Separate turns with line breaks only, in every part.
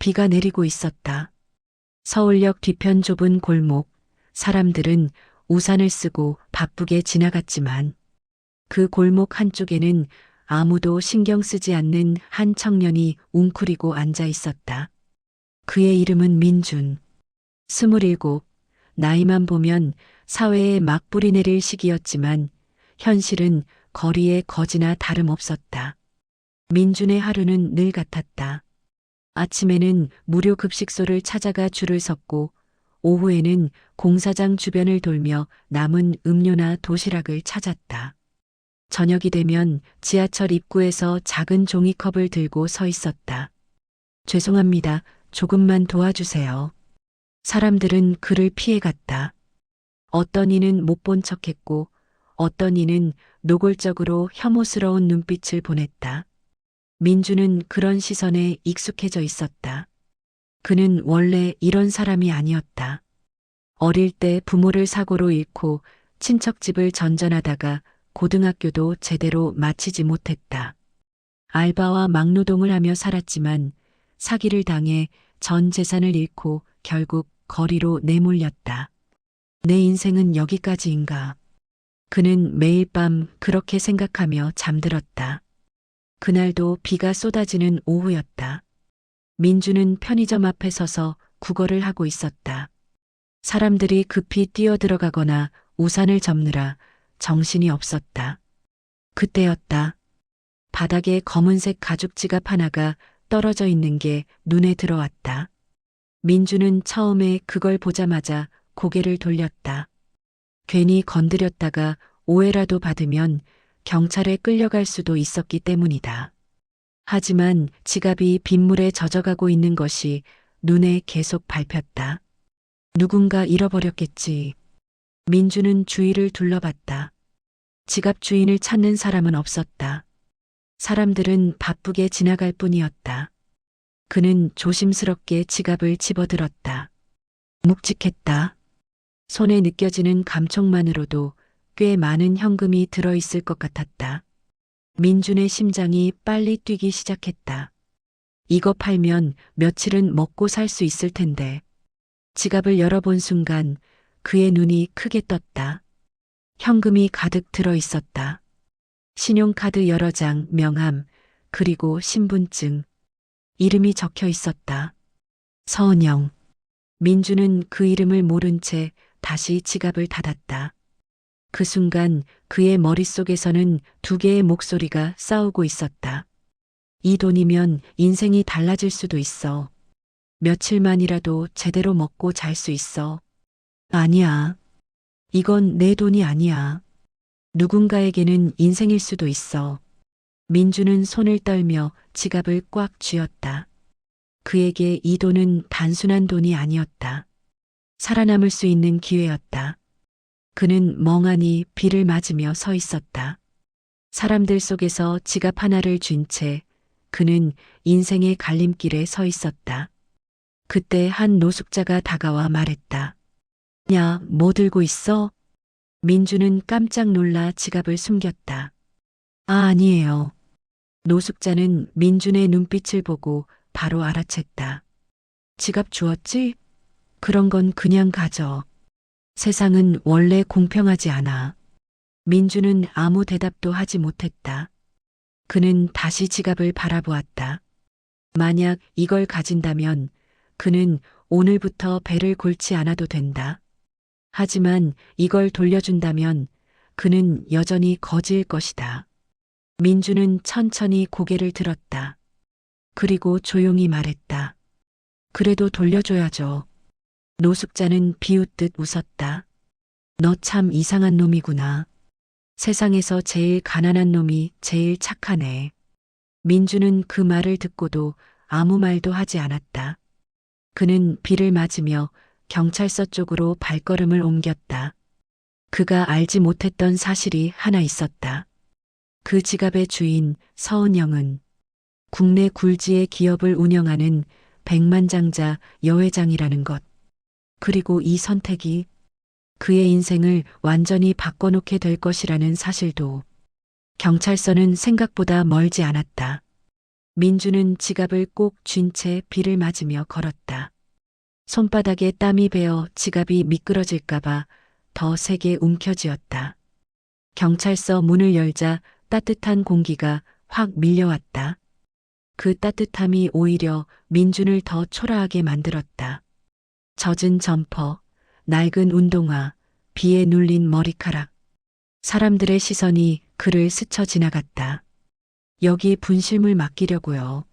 비가 내리고 있었다. 서울역 뒤편 좁은 골목, 사람들은 우산을 쓰고 바쁘게 지나갔지만 그 골목 한쪽에는 아무도 신경 쓰지 않는 한 청년이 웅크리고 앉아 있었다. 그의 이름은 민준. 27, 나이만 보면 사회에 막 뿌리 내릴 시기였지만 현실은 거리의 거지나 다름없었다. 민준의 하루는 늘 같았다. 아침에는 무료 급식소를 찾아가 줄을 섰고 오후에는 공사장 주변을 돌며 남은 음료나 도시락을 찾았다. 저녁이 되면 지하철 입구에서 작은 종이컵을 들고 서 있었다. 죄송합니다. 조금만 도와주세요. 사람들은 그를 피해갔다. 어떤 이는 못 본 척했고 어떤 이는 노골적으로 혐오스러운 눈빛을 보냈다. 민주는 그런 시선에 익숙해져 있었다. 그는 원래 이런 사람이 아니었다. 어릴 때 부모를 사고로 잃고 친척집을 전전하다가 고등학교도 제대로 마치지 못했다. 알바와 막노동을 하며 살았지만 사기를 당해 전 재산을 잃고 결국 거리로 내몰렸다. 내 인생은 여기까지인가. 그는 매일 밤 그렇게 생각하며 잠들었다. 그날도 비가 쏟아지는 오후였다. 민주는 편의점 앞에 서서 구걸을 하고 있었다. 사람들이 급히 뛰어들어가거나 우산을 접느라 정신이 없었다. 그때였다. 바닥에 검은색 가죽 지갑 하나가 떨어져 있는 게 눈에 들어왔다. 민주는 처음에 그걸 보자마자 고개를 돌렸다. 괜히 건드렸다가 오해라도 받으면 경찰에 끌려갈 수도 있었기 때문이다. 하지만 지갑이 빗물에 젖어가고 있는 것이 눈에 계속 밟혔다. 누군가 잃어버렸겠지. 민주는 주위를 둘러봤다. 지갑 주인을 찾는 사람은 없었다. 사람들은 바쁘게 지나갈 뿐이었다. 그는 조심스럽게 지갑을 집어들었다. 묵직했다. 손에 느껴지는 감촉만으로도 꽤 많은 현금이 들어있을 것 같았다. 민준의 심장이 빨리 뛰기 시작했다. 이거 팔면 며칠은 먹고 살 수 있을 텐데. 지갑을 열어본 순간 그의 눈이 크게 떴다. 현금이 가득 들어 있었다. 신용카드 여러 장, 명함, 그리고 신분증. 이름이 적혀 있었다. 서은영. 민주는 그 이름을 모른 채 다시 지갑을 닫았다. 그 순간 그의 머릿속에서는 두 개의 목소리가 싸우고 있었다. 이 돈이면 인생이 달라질 수도 있어. 며칠만이라도 제대로 먹고 잘 수 있어. 아니야. 이건 내 돈이 아니야. 누군가에게는 인생일 수도 있어. 민주는 손을 떨며 지갑을 꽉 쥐었다. 그에게 이 돈은 단순한 돈이 아니었다. 살아남을 수 있는 기회였다. 그는 멍하니 비를 맞으며 서 있었다. 사람들 속에서 지갑 하나를 쥔 채 그는 인생의 갈림길에 서 있었다. 그때 한 노숙자가 다가와 말했다. 야, 뭐 들고 있어? 민주는 깜짝 놀라 지갑을 숨겼다. 아, 아니에요. 노숙자는 민준의 눈빛을 보고 바로 알아챘다. 지갑 주었지? 그런 건 그냥 가져. 세상은 원래 공평하지 않아. 민주는 아무 대답도 하지 못했다. 그는 다시 지갑을 바라보았다. 만약 이걸 가진다면 그는 오늘부터 배를 골지 않아도 된다. 하지만 이걸 돌려준다면 그는 여전히 거지일 것이다. 민주는 천천히 고개를 들었다. 그리고 조용히 말했다. 그래도 돌려줘야죠. 노숙자는 비웃듯 웃었다. 너 참 이상한 놈이구나. 세상에서 제일 가난한 놈이 제일 착하네. 민주는 그 말을 듣고도 아무 말도 하지 않았다. 그는 비를 맞으며 경찰서 쪽으로 발걸음을 옮겼다. 그가 알지 못했던 사실이 하나 있었다. 그 지갑의 주인 서은영은 국내 굴지의 기업을 운영하는 백만장자 여회장이라는 것. 그리고 이 선택이 그의 인생을 완전히 바꿔놓게 될 것이라는 사실도. 경찰서는 생각보다 멀지 않았다. 민주는 지갑을 꼭 쥔 채 비를 맞으며 걸었다. 손바닥에 땀이 배어 지갑이 미끄러질까봐 더 세게 움켜쥐었다. 경찰서 문을 열자 따뜻한 공기가 확 밀려왔다. 그 따뜻함이 오히려 민준을 더 초라하게 만들었다. 젖은 점퍼, 낡은 운동화, 비에 눌린 머리카락. 사람들의 시선이 그를 스쳐 지나갔다. 여기 분실물 맡기려고요.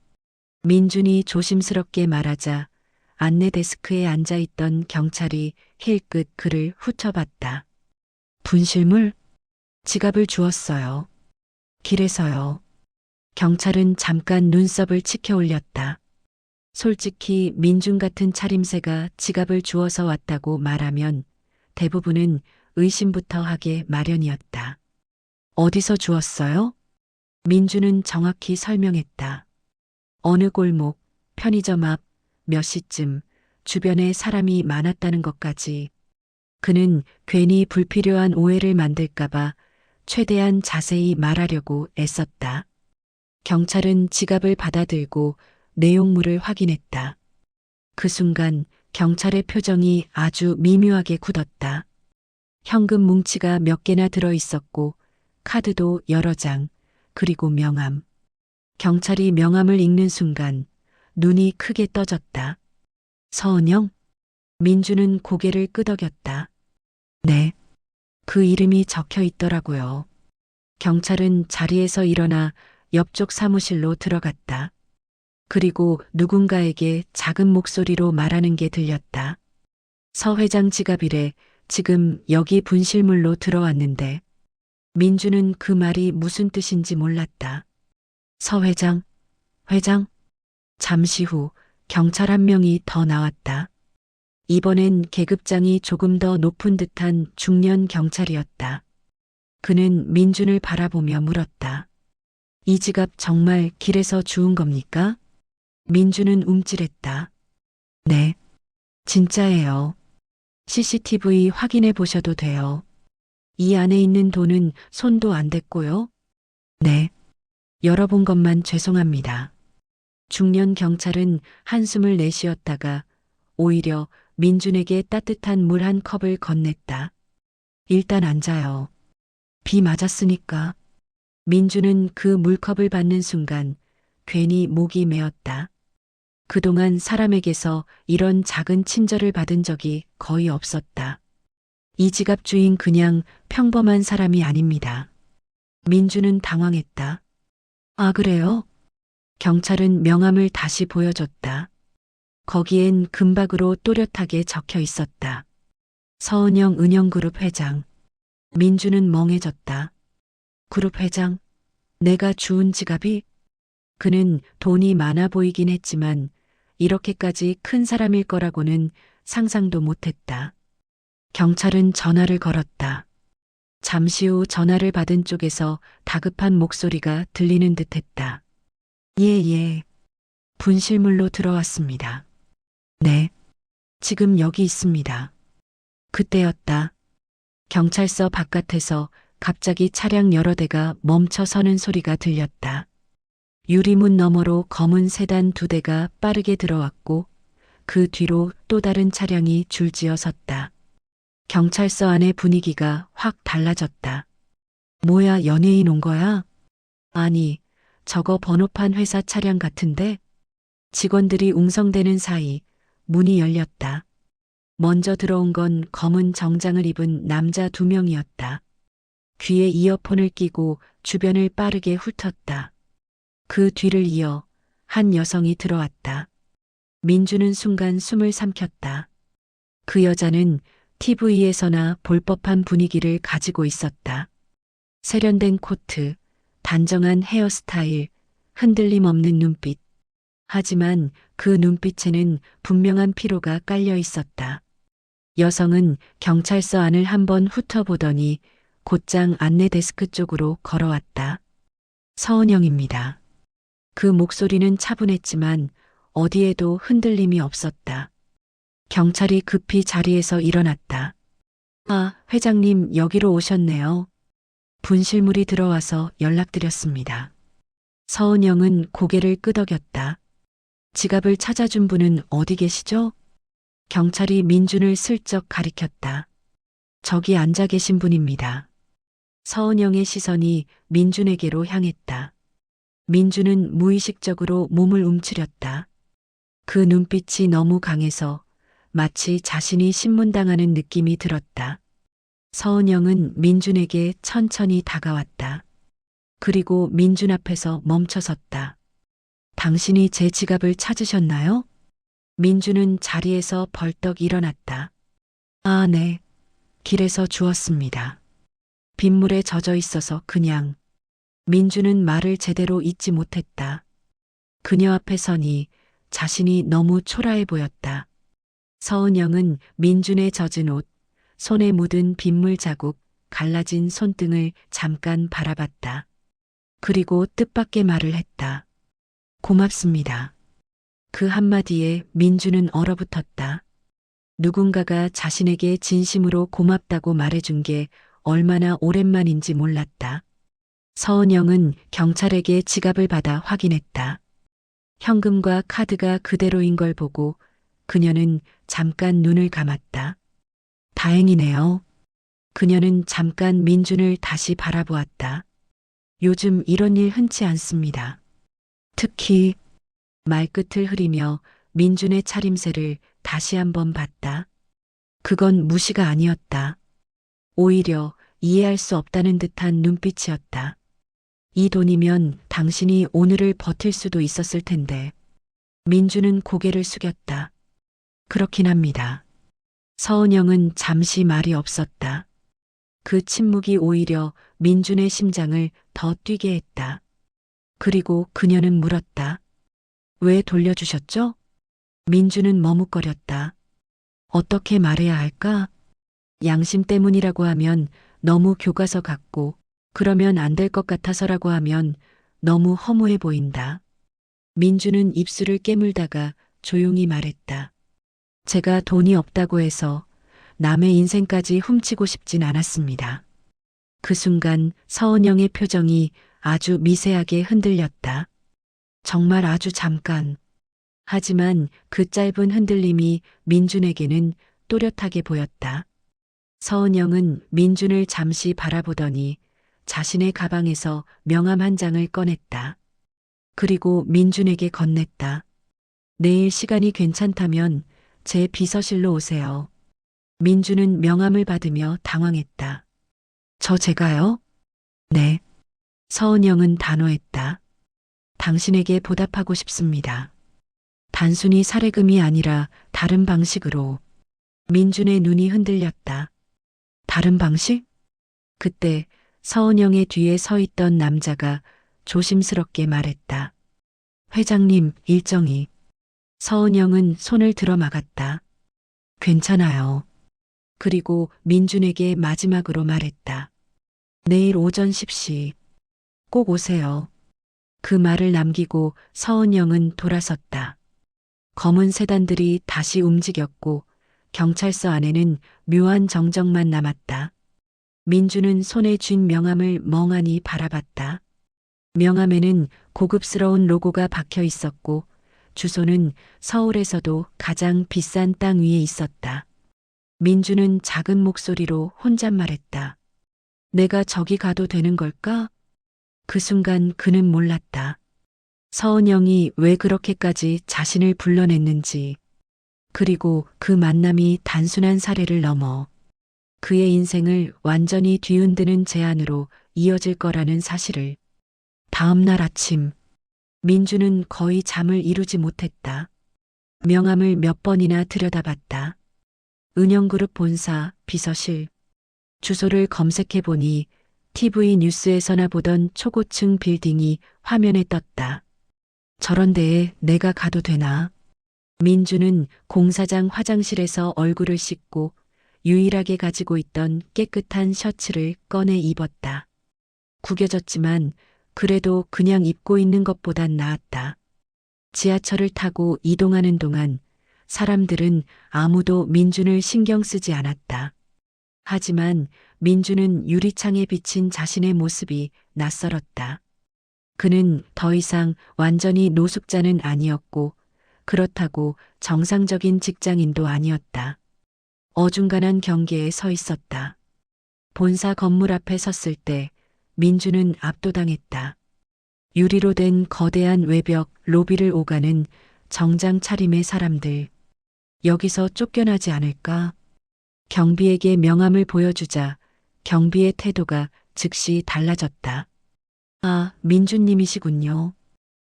민준이 조심스럽게 말하자 안내 데스크에 앉아있던 경찰이 힐끗 그를 훑어봤다. 분실물? 지갑을 주었어요. 길에서요. 경찰은 잠깐 눈썹을 치켜 올렸다. 솔직히 민준 같은 차림새가 지갑을 주워서 왔다고 말하면 대부분은 의심부터 하게 마련이었다. 어디서 주웠어요? 민준은 정확히 설명했다. 어느 골목, 편의점 앞, 몇 시쯤, 주변에 사람이 많았다는 것까지. 그는 괜히 불필요한 오해를 만들까봐 최대한 자세히 말하려고 애썼다. 경찰은 지갑을 받아들고 내용물을 확인했다. 그 순간 경찰의 표정이 아주 미묘하게 굳었다. 현금 뭉치가 몇 개나 들어 있었고 카드도 여러 장, 그리고 명함. 경찰이 명함을 읽는 순간 눈이 크게 떠졌다. 서은영? 민주는 고개를 끄덕였다. 네. 그 이름이 적혀 있더라고요. 경찰은 자리에서 일어나 옆쪽 사무실로 들어갔다. 그리고 누군가에게 작은 목소리로 말하는 게 들렸다. 서 회장 지갑이래. 지금 여기 분실물로 들어왔는데. 민주는 그 말이 무슨 뜻인지 몰랐다. 서 회장? 회장? 잠시 후 경찰 한 명이 더 나왔다. 이번엔 계급장이 조금 더 높은 듯한 중년 경찰이었다. 그는 민준을 바라보며 물었다. 이 지갑 정말 길에서 주운 겁니까? 민준은 움찔했다. 네, 진짜예요. CCTV 확인해 보셔도 돼요. 이 안에 있는 돈은 손도 안 댔고요. 네, 열어본 것만 죄송합니다. 중년 경찰은 한숨을 내쉬었다가 오히려 민준에게 따뜻한 물 한 컵을 건넸다. 일단 앉아요. 비 맞았으니까. 민준은 그 물컵을 받는 순간 괜히 목이 메었다. 그동안 사람에게서 이런 작은 친절을 받은 적이 거의 없었다. 이 지갑 주인 그냥 평범한 사람이 아닙니다. 민준은 당황했다. 아, 그래요? 경찰은 명함을 다시 보여줬다. 거기엔 금박으로 또렷하게 적혀 있었다. 서은영 은영그룹 회장. 민준은 멍해졌다. 그룹 회장? 내가 주운 지갑이? 그는 돈이 많아 보이긴 했지만 이렇게까지 큰 사람일 거라고는 상상도 못했다. 경찰은 전화를 걸었다. 잠시 후 전화를 받은 쪽에서 다급한 목소리가 들리는 듯했다. 예. 분실물로 들어왔습니다. 네. 지금 여기 있습니다. 그때였다. 경찰서 바깥에서 갑자기 차량 여러 대가 멈춰 서는 소리가 들렸다. 유리문 너머로 검은 세단 2대가 빠르게 들어왔고 그 뒤로 또 다른 차량이 줄지어 섰다. 경찰서 안의 분위기가 확 달라졌다. 뭐야, 연예인 온 거야? 아니, 저거 번호판 회사 차량 같은데? 직원들이 웅성대는 사이 문이 열렸다. 먼저 들어온 건 검은 정장을 입은 남자 2명이었다. 귀에 이어폰을 끼고 주변을 빠르게 훑었다. 그 뒤를 이어 한 여성이 들어왔다. 민주는 순간 숨을 삼켰다. 그 여자는 TV에서나 볼 법한 분위기를 가지고 있었다. 세련된 코트, 단정한 헤어스타일, 흔들림 없는 눈빛. 하지만 그 눈빛에는 분명한 피로가 깔려 있었다. 여성은 경찰서 안을 한번 훑어보더니 곧장 안내 데스크 쪽으로 걸어왔다. 서은영입니다. 그 목소리는 차분했지만 어디에도 흔들림이 없었다. 경찰이 급히 자리에서 일어났다. 아, 회장님 여기로 오셨네요. 분실물이 들어와서 연락드렸습니다. 서은영은 고개를 끄덕였다. 지갑을 찾아준 분은 어디 계시죠? 경찰이 민준을 슬쩍 가리켰다. 저기 앉아 계신 분입니다. 서은영의 시선이 민준에게로 향했다. 민준은 무의식적으로 몸을 움츠렸다. 그 눈빛이 너무 강해서 마치 자신이 신문당하는 느낌이 들었다. 서은영은 민준에게 천천히 다가왔다. 그리고 민준 앞에서 멈춰섰다. 당신이 제 지갑을 찾으셨나요? 민준은 자리에서 벌떡 일어났다. 아, 네. 길에서 주웠습니다. 빗물에 젖어 있어서 그냥. 민준은 말을 제대로 잇지 못했다. 그녀 앞에 서니 자신이 너무 초라해 보였다. 서은영은 민준의 젖은 옷, 손에 묻은 빗물 자국, 갈라진 손등을 잠깐 바라봤다. 그리고 뜻밖의 말을 했다. 고맙습니다. 그 한마디에 민준은 얼어붙었다. 누군가가 자신에게 진심으로 고맙다고 말해준 게 얼마나 오랜만인지 몰랐다. 서은영은 경찰에게 지갑을 받아 확인했다. 현금과 카드가 그대로인 걸 보고 그녀는 잠깐 눈을 감았다. 다행이네요. 그녀는 잠깐 민준을 다시 바라보았다. 요즘 이런 일 흔치 않습니다. 특히 말끝을 흐리며 민준의 차림새를 다시 한번 봤다. 그건 무시가 아니었다. 오히려 이해할 수 없다는 듯한 눈빛이었다. 이 돈이면 당신이 오늘을 버틸 수도 있었을 텐데. 민준은 고개를 숙였다. 그렇긴 합니다. 서은영은 잠시 말이 없었다. 그 침묵이 오히려 민준의 심장을 더 뛰게 했다. 그리고 그녀는 물었다. 왜 돌려주셨죠? 민준은 머뭇거렸다. 어떻게 말해야 할까? 양심 때문이라고 하면 너무 교과서 같고, 그러면 안 될 것 같아서라고 하면 너무 허무해 보인다. 민준은 입술을 깨물다가 조용히 말했다. 제가 돈이 없다고 해서 남의 인생까지 훔치고 싶진 않았습니다. 그 순간 서은영의 표정이 아주 미세하게 흔들렸다. 정말 아주 잠깐. 하지만 그 짧은 흔들림이 민준에게는 또렷하게 보였다. 서은영은 민준을 잠시 바라보더니 자신의 가방에서 명함 한 장을 꺼냈다. 그리고 민준에게 건넸다. 내일 시간이 괜찮다면 제 비서실로 오세요. 민준은 명함을 받으며 당황했다. 제가요? 네. 서은영은 단호했다. 당신에게 보답하고 싶습니다. 단순히 사례금이 아니라 다른 방식으로. 민준의 눈이 흔들렸다. 다른 방식? 그때 서은영의 뒤에 서 있던 남자가 조심스럽게 말했다. 회장님, 일정이. 서은영은 손을 들어 막았다. 괜찮아요. 그리고 민준에게 마지막으로 말했다. 내일 오전 10시 꼭 오세요. 그 말을 남기고 서은영은 돌아섰다. 검은 세단들이 다시 움직였고 경찰서 안에는 묘한 정적만 남았다. 민준은 손에 쥔 명함을 멍하니 바라봤다. 명함에는 고급스러운 로고가 박혀 있었고 주소는 서울에서도 가장 비싼 땅 위에 있었다. 민준은 작은 목소리로 혼잣말했다. 내가 저기 가도 되는 걸까? 그 순간 그는 몰랐다. 서은영이 왜 그렇게까지 자신을 불러냈는지, 그리고 그 만남이 단순한 사례를 넘어 그의 인생을 완전히 뒤흔드는 제안으로 이어질 거라는 사실을. 다음 날 아침, 민주는 거의 잠을 이루지 못했다. 명함을 몇 번이나 들여다봤다. 은영그룹 본사, 비서실. 주소를 검색해보니 TV 뉴스에서나 보던 초고층 빌딩이 화면에 떴다. 저런 데에 내가 가도 되나? 민주는 공사장 화장실에서 얼굴을 씻고 유일하게 가지고 있던 깨끗한 셔츠를 꺼내 입었다. 구겨졌지만 그래도 그냥 입고 있는 것보단 나았다. 지하철을 타고 이동하는 동안 사람들은 아무도 민준을 신경 쓰지 않았다. 하지만 민준은 유리창에 비친 자신의 모습이 낯설었다. 그는 더 이상 완전히 노숙자는 아니었고 그렇다고 정상적인 직장인도 아니었다. 어중간한 경계에 서 있었다. 본사 건물 앞에 섰을 때 민주는 압도당했다. 유리로 된 거대한 외벽 로비를 오가는 정장 차림의 사람들. 여기서 쫓겨나지 않을까? 경비에게 명함을 보여주자 경비의 태도가 즉시 달라졌다. 아, 민주님이시군요.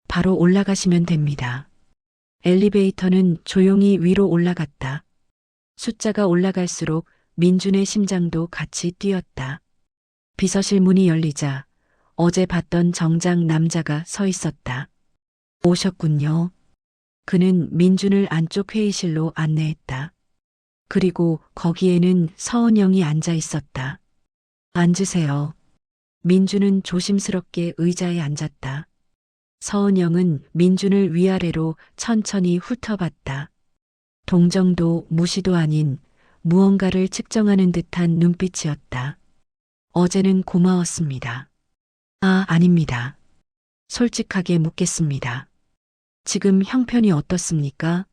바로 올라가시면 됩니다. 엘리베이터는 조용히 위로 올라갔다. 숫자가 올라갈수록 민준의 심장도 같이 뛰었다. 비서실 문이 열리자 어제 봤던 정장 남자가 서 있었다. 오셨군요. 그는 민준을 안쪽 회의실로 안내했다. 그리고 거기에는 서은영이 앉아 있었다. 앉으세요. 민준은 조심스럽게 의자에 앉았다. 서은영은 민준을 위아래로 천천히 훑어봤다. 동정도 무시도 아닌 무언가를 측정하는 듯한 눈빛이었다. 어제는 고마웠습니다. 아, 아닙니다. 솔직하게 묻겠습니다. 지금 형편이 어떻습니까?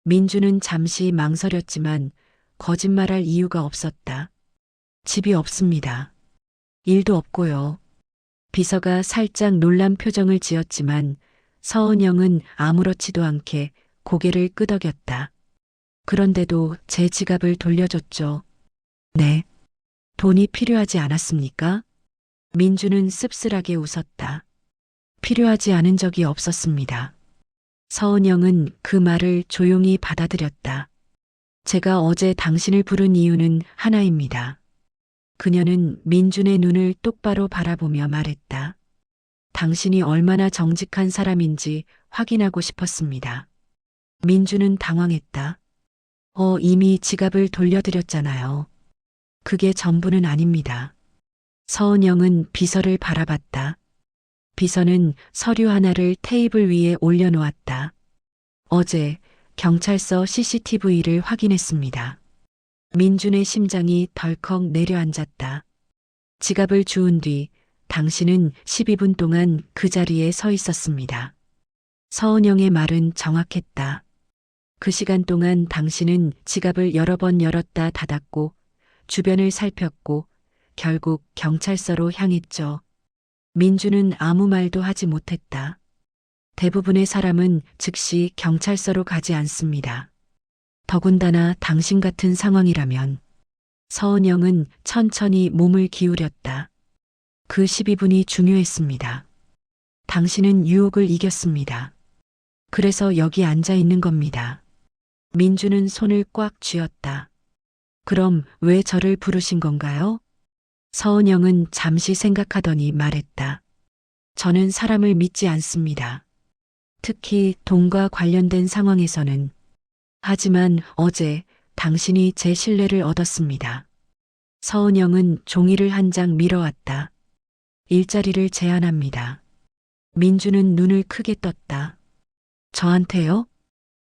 민주는 잠시 망설였지만 거짓말할 이유가 없었다. 집이 없습니다. 일도 없고요. 비서가 살짝 놀란 표정을 지었지만 서은영은 아무렇지도 않게 고개를 끄덕였다. 그런데도 제 지갑을 돌려줬죠. 네. 돈이 필요하지 않았습니까? 민주는 씁쓸하게 웃었다. 필요하지 않은 적이 없었습니다. 서은영은 그 말을 조용히 받아들였다. 제가 어제 당신을 부른 이유는 하나입니다. 그녀는 민준의 눈을 똑바로 바라보며 말했다. 당신이 얼마나 정직한 사람인지 확인하고 싶었습니다. 민준은 당황했다. 이미 지갑을 돌려드렸잖아요. 그게 전부는 아닙니다. 서은영은 비서를 바라봤다. 비서는 서류 하나를 테이블 위에 올려놓았다. 어제 경찰서 CCTV를 확인했습니다. 민준의 심장이 덜컥 내려앉았다. 지갑을 주운 뒤 당신은 12분 동안 그 자리에 서 있었습니다. 서은영의 말은 정확했다. 그 시간 동안 당신은 지갑을 여러 번 열었다 닫았고 주변을 살폈고 결국 경찰서로 향했죠. 민주는 아무 말도 하지 못했다. 대부분의 사람은 즉시 경찰서로 가지 않습니다. 더군다나 당신 같은 상황이라면. 서은영은 천천히 몸을 기울였다. 그 12분이 중요했습니다. 당신은 유혹을 이겼습니다. 그래서 여기 앉아 있는 겁니다. 민주는 손을 꽉 쥐었다. 그럼 왜 저를 부르신 건가요? 서은영은 잠시 생각하더니 말했다. 저는 사람을 믿지 않습니다. 특히 돈과 관련된 상황에서는. 하지만 어제 당신이 제 신뢰를 얻었습니다. 서은영은 종이를 한 장 밀어왔다. 일자리를 제안합니다. 민주는 눈을 크게 떴다. 저한테요?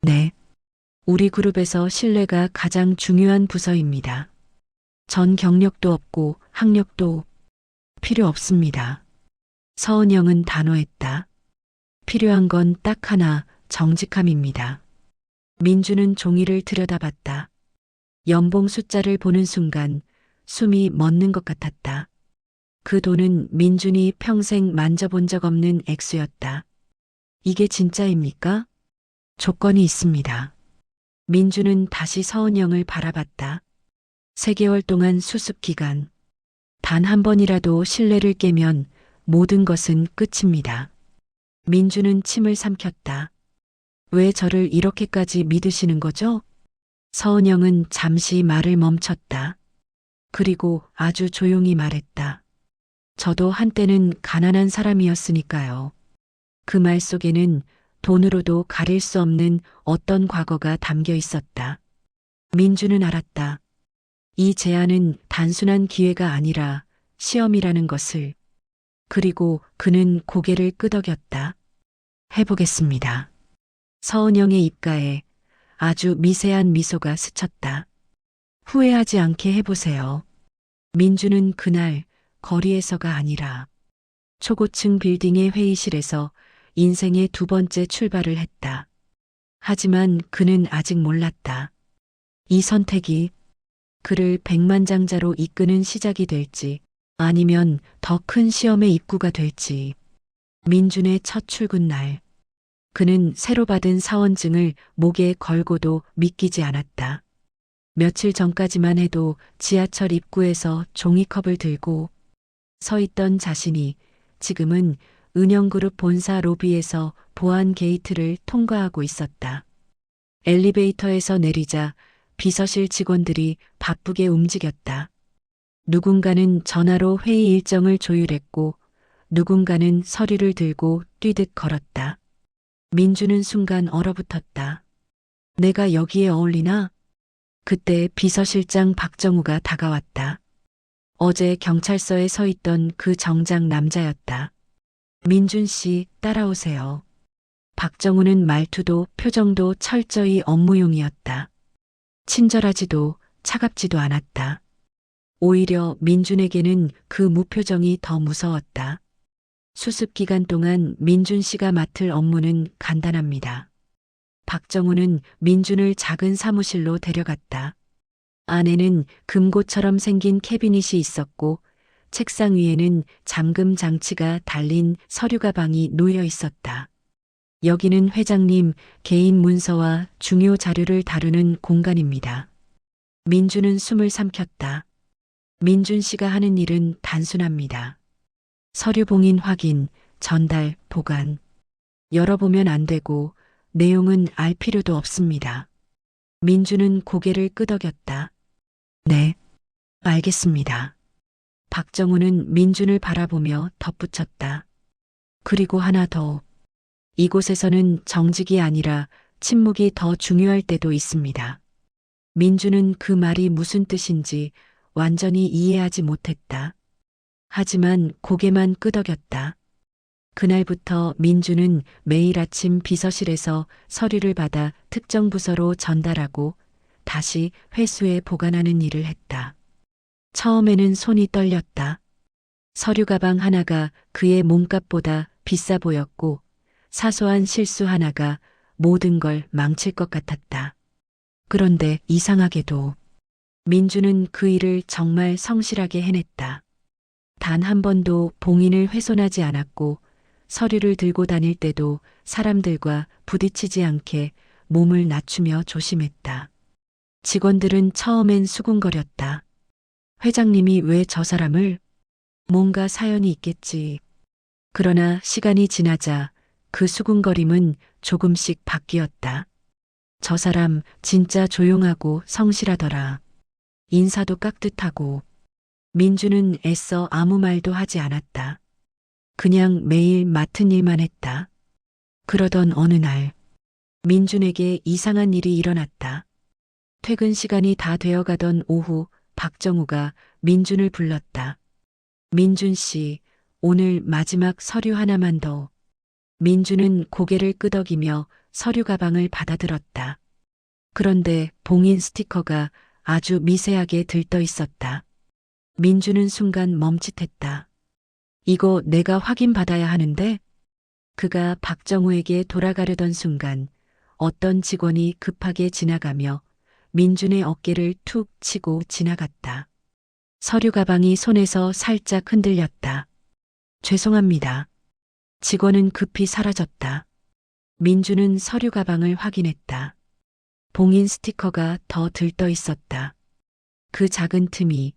네. 우리 그룹에서 신뢰가 가장 중요한 부서입니다. 전 경력도 없고 학력도 필요 없습니다. 서은영은 단호했다. 필요한 건 딱 하나, 정직함입니다. 민주는 종이를 들여다봤다. 연봉 숫자를 보는 순간 숨이 멎는 것 같았다. 그 돈은 민준이 평생 만져본 적 없는 액수였다. 이게 진짜입니까? 조건이 있습니다. 민주는 다시 서은영을 바라봤다. 3개월 동안 수습 기간. 단 한 번이라도 신뢰를 깨면 모든 것은 끝입니다. 민주는 침을 삼켰다. 왜 저를 이렇게까지 믿으시는 거죠? 서은영은 잠시 말을 멈췄다. 그리고 아주 조용히 말했다. 저도 한때는 가난한 사람이었으니까요. 그 말 속에는 돈으로도 가릴 수 없는 어떤 과거가 담겨 있었다. 민주는 알았다. 이 제안은 단순한 기회가 아니라 시험이라는 것을. 그리고 그는 고개를 끄덕였다. 해보겠습니다. 서은영의 입가에 아주 미세한 미소가 스쳤다. 후회하지 않게 해보세요. 민주는 그날 거리에서가 아니라 초고층 빌딩의 회의실에서 인생의 두 번째 출발을 했다. 하지만 그는 아직 몰랐다. 이 선택이 그를 백만장자로 이끄는 시작이 될지 아니면 더 큰 시험의 입구가 될지. 민준의 첫 출근 날. 그는 새로 받은 사원증을 목에 걸고도 믿기지 않았다. 며칠 전까지만 해도 지하철 입구에서 종이컵을 들고 서 있던 자신이 지금은 은영그룹 본사 로비에서 보안 게이트를 통과하고 있었다. 엘리베이터에서 내리자 비서실 직원들이 바쁘게 움직였다. 누군가는 전화로 회의 일정을 조율했고 누군가는 서류를 들고 뛰듯 걸었다. 민주는 순간 얼어붙었다. 내가 여기에 어울리나? 그때 비서실장 박정우가 다가왔다. 어제 경찰서에 서 있던 그 정장 남자였다. 민준 씨, 따라오세요. 박정우는 말투도 표정도 철저히 업무용이었다. 친절하지도 차갑지도 않았다. 오히려 민준에게는 그 무표정이 더 무서웠다. 수습 기간 동안 민준 씨가 맡을 업무는 간단합니다. 박정우는 민준을 작은 사무실로 데려갔다. 안에는 금고처럼 생긴 캐비닛이 있었고 책상 위에는 잠금 장치가 달린 서류 가방이 놓여 있었다. 여기는 회장님 개인 문서와 중요 자료를 다루는 공간입니다. 민준은 숨을 삼켰다. 민준 씨가 하는 일은 단순합니다. 서류 봉인 확인, 전달, 보관. 열어보면 안 되고 내용은 알 필요도 없습니다. 민준은 고개를 끄덕였다. 네, 알겠습니다. 박정우는 민준을 바라보며 덧붙였다. 그리고 하나 더. 이곳에서는 정직이 아니라 침묵이 더 중요할 때도 있습니다. 민준은 그 말이 무슨 뜻인지 완전히 이해하지 못했다. 하지만 고개만 끄덕였다. 그날부터 민준은 매일 아침 비서실에서 서류를 받아 특정 부서로 전달하고 다시 회수해 보관하는 일을 했다. 처음에는 손이 떨렸다. 서류 가방 하나가 그의 몸값보다 비싸 보였고 사소한 실수 하나가 모든 걸 망칠 것 같았다. 그런데 이상하게도 민준은 그 일을 정말 성실하게 해냈다. 단 한 번도 봉인을 훼손하지 않았고 서류를 들고 다닐 때도 사람들과 부딪히지 않게 몸을 낮추며 조심했다. 직원들은 처음엔 수군거렸다. 회장님이 왜 저 사람을? 뭔가 사연이 있겠지. 그러나 시간이 지나자 그 수군거림은 조금씩 바뀌었다. 저 사람 진짜 조용하고 성실하더라. 인사도 깍듯하고. 민주는 애써 아무 말도 하지 않았다. 그냥 매일 맡은 일만 했다. 그러던 어느 날 민준에게 이상한 일이 일어났다. 퇴근 시간이 다 되어가던 오후 박정우가 민준을 불렀다. 민준 씨, 오늘 마지막 서류 하나만 더. 민준은 고개를 끄덕이며 서류 가방을 받아들었다. 그런데 봉인 스티커가 아주 미세하게 들떠 있었다. 민준은 순간 멈칫했다. 이거 내가 확인받아야 하는데? 그가 박정우에게 돌아가려던 순간 어떤 직원이 급하게 지나가며 민준의 어깨를 툭 치고 지나갔다. 서류 가방이 손에서 살짝 흔들렸다. 죄송합니다. 직원은 급히 사라졌다. 민준은 서류 가방을 확인했다. 봉인 스티커가 더 들떠 있었다. 그 작은 틈이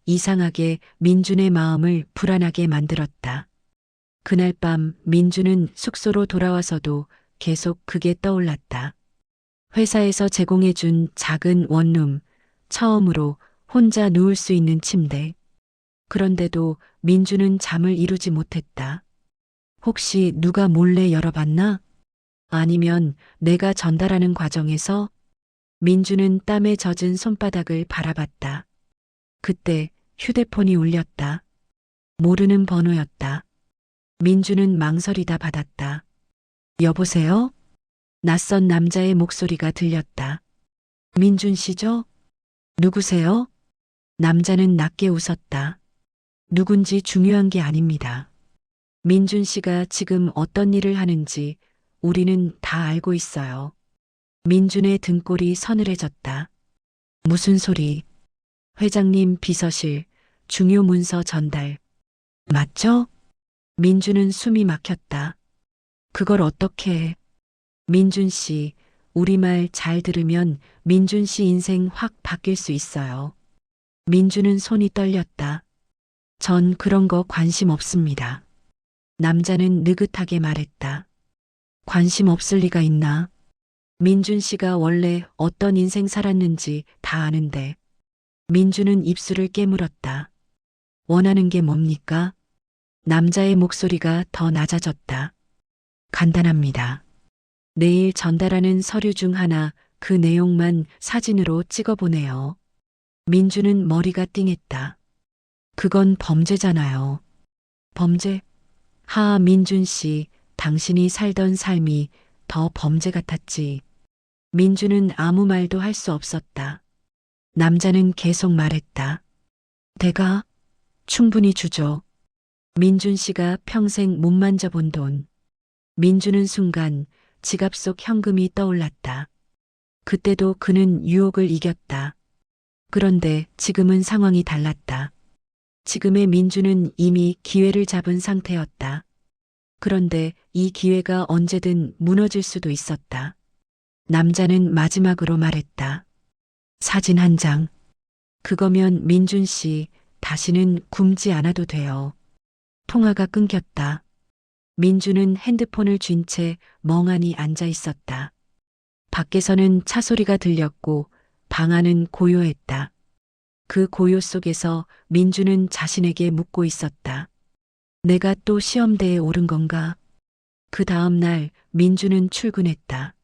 이상하게 민준의 마음을 불안하게 만들었다. 그날 밤 민준은 숙소로 돌아와서도 계속 그게 떠올랐다. 회사에서 제공해준 작은 원룸, 처음으로 혼자 누울 수 있는 침대. 그런데도 민준은 잠을 이루지 못했다. 혹시 누가 몰래 열어봤나? 아니면 내가 전달하는 과정에서? 민준은 땀에 젖은 손바닥을 바라봤다. 그때 휴대폰이 울렸다. 모르는 번호였다. 민준은 망설이다 받았다. 여보세요? 낯선 남자의 목소리가 들렸다. 민준 씨죠? 누구세요? 남자는 낮게 웃었다. 누군지 중요한 게 아닙니다. 민준 씨가 지금 어떤 일을 하는지 우리는 다 알고 있어요. 민준의 등골이 서늘해졌다. 무슨 소리? 회장님 비서실 중요 문서 전달. 맞죠? 민준은 숨이 막혔다. 그걸 어떻게 해? 민준 씨, 우리 말 잘 들으면 민준 씨 인생 확 바뀔 수 있어요. 민준은 손이 떨렸다. 전 그런 거 관심 없습니다. 남자는 느긋하게 말했다. 관심 없을 리가 있나? 민준 씨가 원래 어떤 인생 살았는지 다 아는데. 민준은 입술을 깨물었다. 원하는 게 뭡니까? 남자의 목소리가 더 낮아졌다. 간단합니다. 내일 전달하는 서류 중 하나 그 내용만 사진으로 찍어보내요. 민준은 머리가 띵했다. 그건 범죄잖아요. 범죄? 민준 씨, 당신이 살던 삶이 더 범죄 같았지. 민준은 아무 말도 할 수 없었다. 남자는 계속 말했다. 대가 충분히 주죠. 민준 씨가 평생 못 만져본 돈. 민준은 순간 지갑 속 현금이 떠올랐다. 그때도 그는 유혹을 이겼다. 그런데 지금은 상황이 달랐다. 지금의 민준은 이미 기회를 잡은 상태였다. 그런데 이 기회가 언제든 무너질 수도 있었다. 남자는 마지막으로 말했다. 사진 한 장. 그거면 민준 씨 다시는 굶지 않아도 돼요. 통화가 끊겼다. 민준은 핸드폰을 쥔 채 멍하니 앉아 있었다. 밖에서는 차 소리가 들렸고 방 안은 고요했다. 그 고요 속에서 민준은 자신에게 묻고 있었다. 내가 또 시험대에 오른 건가? 그 다음 날 민준은 출근했다.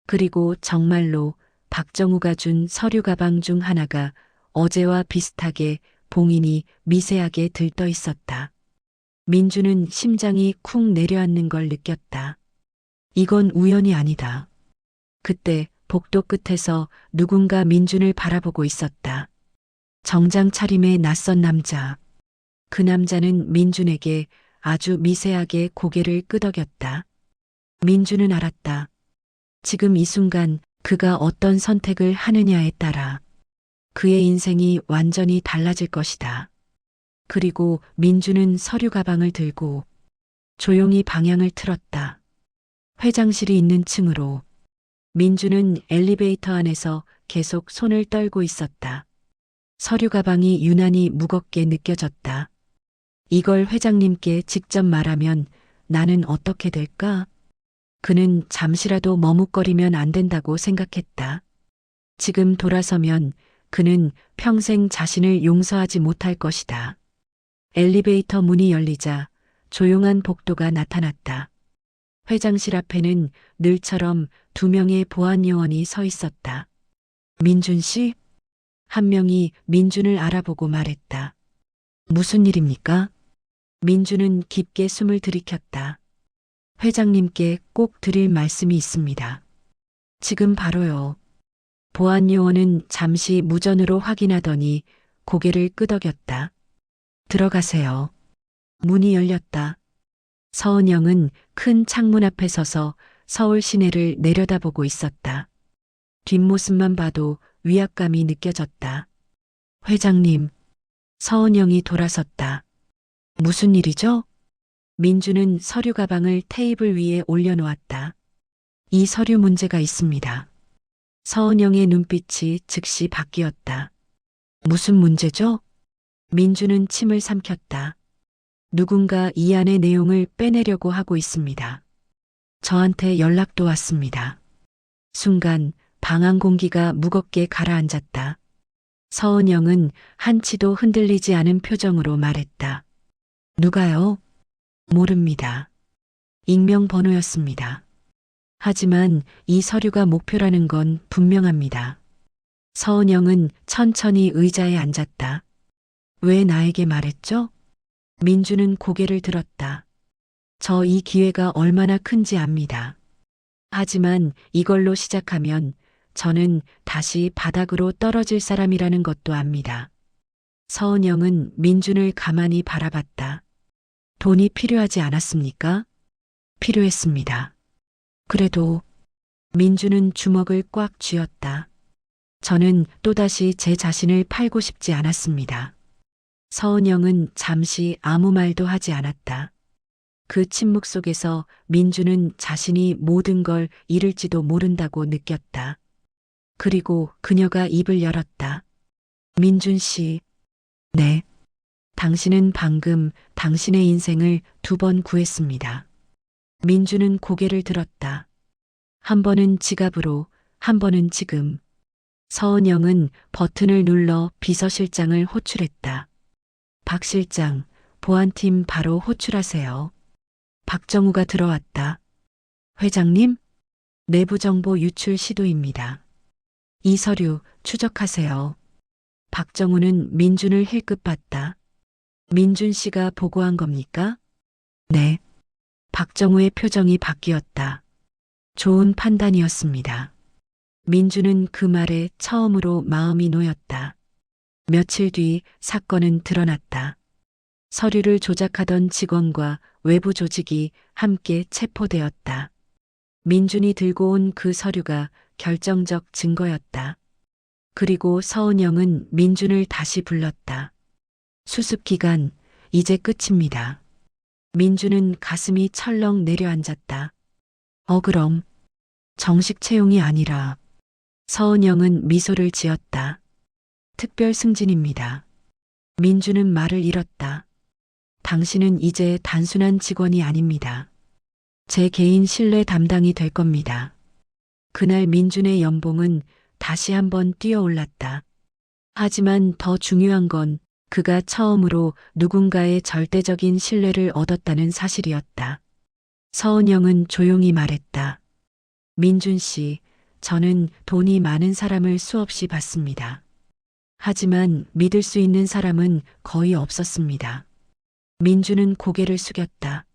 그리고 정말로 박정우가 준 서류 가방 중 하나가 어제와 비슷하게 봉인이 미세하게 들떠 있었다. 민준은 심장이 쿵 내려앉는 걸 느꼈다. 이건 우연이 아니다. 그때 복도 끝에서 누군가 민준을 바라보고 있었다. 정장 차림의 낯선 남자. 그 남자는 민준에게 아주 미세하게 고개를 끄덕였다. 민준은 알았다. 지금 이 순간 그가 어떤 선택을 하느냐에 따라 그의 인생이 완전히 달라질 것이다. 그리고 민준은 서류 가방을 들고 조용히 방향을 틀었다. 회장실이 있는 층으로. 민준은 엘리베이터 안에서 계속 손을 떨고 있었다. 서류 가방이 유난히 무겁게 느껴졌다. 이걸 회장님께 직접 말하면 나는 어떻게 될까? 그는 잠시라도 머뭇거리면 안 된다고 생각했다. 지금 돌아서면 그는 평생 자신을 용서하지 못할 것이다. 엘리베이터 문이 열리자 조용한 복도가 나타났다. 회장실 앞에는 늘처럼 2명의 보안 요원이 서 있었다. 민준 씨? 한 명이 민준을 알아보고 말했다. 무슨 일입니까? 민준은 깊게 숨을 들이켰다. 회장님께 꼭 드릴 말씀이 있습니다. 지금 바로요. 보안 요원은 잠시 무전으로 확인하더니 고개를 끄덕였다. 들어가세요. 문이 열렸다. 서은영은 큰 창문 앞에 서서 서울 시내를 내려다보고 있었다. 뒷모습만 봐도 위압감이 느껴졌다. 회장님, 서은영이 돌아섰다. 무슨 일이죠? 민주는 서류 가방을 테이블 위에 올려놓았다. 이 서류 문제가 있습니다. 서은영의 눈빛이 즉시 바뀌었다. 무슨 문제죠? 민주는 침을 삼켰다. 누군가 이 안의 내용을 빼내려고 하고 있습니다. 저한테 연락도 왔습니다. 순간 방 안 공기가 무겁게 가라앉았다. 서은영은 한치도 흔들리지 않은 표정으로 말했다. 누가요? 모릅니다. 익명 번호였습니다. 하지만 이 서류가 목표라는 건 분명합니다. 서은영은 천천히 의자에 앉았다. 왜 나에게 말했죠? 민주는 고개를 들었다. 저 이 기회가 얼마나 큰지 압니다. 하지만 이걸로 시작하면 저는 다시 바닥으로 떨어질 사람이라는 것도 압니다. 서은영은 민준을 가만히 바라봤다. 돈이 필요하지 않았습니까? 필요했습니다. 그래도 민주는 주먹을 꽉 쥐었다. 저는 또다시 제 자신을 팔고 싶지 않았습니다. 서은영은 잠시 아무 말도 하지 않았다. 그 침묵 속에서 민주는 자신이 모든 걸 잃을지도 모른다고 느꼈다. 그리고 그녀가 입을 열었다. 민준 씨, 네. 당신은 방금 당신의 인생을 2번 구했습니다. 민주는 고개를 들었다. 한 번은 지갑으로, 한 번은 지금. 서은영은 버튼을 눌러 비서실장을 호출했다. 박 실장, 보안팀 바로 호출하세요. 박정우가 들어왔다. 회장님, 내부정보 유출 시도입니다. 이 서류 추적하세요. 박정우는 민준을 힐끗 봤다. 민준 씨가 보고한 겁니까? 네. 박정우의 표정이 바뀌었다. 좋은 판단이었습니다. 민주는 그 말에 처음으로 마음이 놓였다. 며칠 뒤 사건은 드러났다. 서류를 조작하던 직원과 외부 조직이 함께 체포되었다. 민준이 들고 온 그 서류가 결정적 증거였다. 그리고 서은영은 민준을 다시 불렀다. 수습 기간 이제 끝입니다. 민준은 가슴이 철렁 내려앉았다. 그럼 정식 채용이 아니라. 서은영은 미소를 지었다. 특별 승진입니다. 민주는 말을 잃었다. 당신은 이제 단순한 직원이 아닙니다. 제 개인 신뢰 담당이 될 겁니다. 그날 민준의 연봉은 다시 한번 뛰어올랐다. 하지만 더 중요한 건 그가 처음으로 누군가의 절대적인 신뢰를 얻었다는 사실이었다. 서은영은 조용히 말했다. 민준 씨, 저는 돈이 많은 사람을 수없이 봤습니다. 하지만 믿을 수 있는 사람은 거의 없었습니다. 민주는 고개를 숙였다.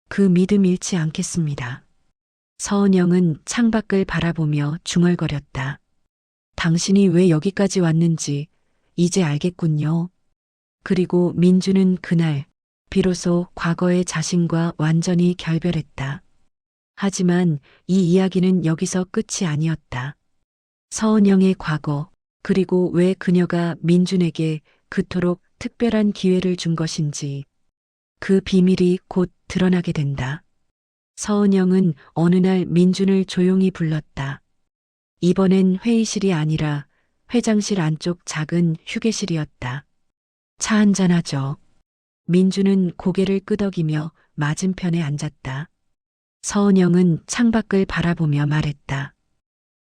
그 믿음 잃지 않겠습니다. 서은영은 창밖을 바라보며 중얼거렸다. 당신이 왜 여기까지 왔는지 이제 알겠군요. 그리고 민주는 그날 비로소 과거의 자신과 완전히 결별했다. 하지만 이 이야기는 여기서 끝이 아니었다. 서은영의 과거, 그리고 왜 그녀가 민준에게 그토록 특별한 기회를 준 것인지 그 비밀이 곧 드러나게 된다. 서은영은 어느 날 민준을 조용히 불렀다. 이번엔 회의실이 아니라 회장실 안쪽 작은 휴게실이었다. 차 한잔하죠. 민준은 고개를 끄덕이며 맞은편에 앉았다. 서은영은 창밖을 바라보며 말했다.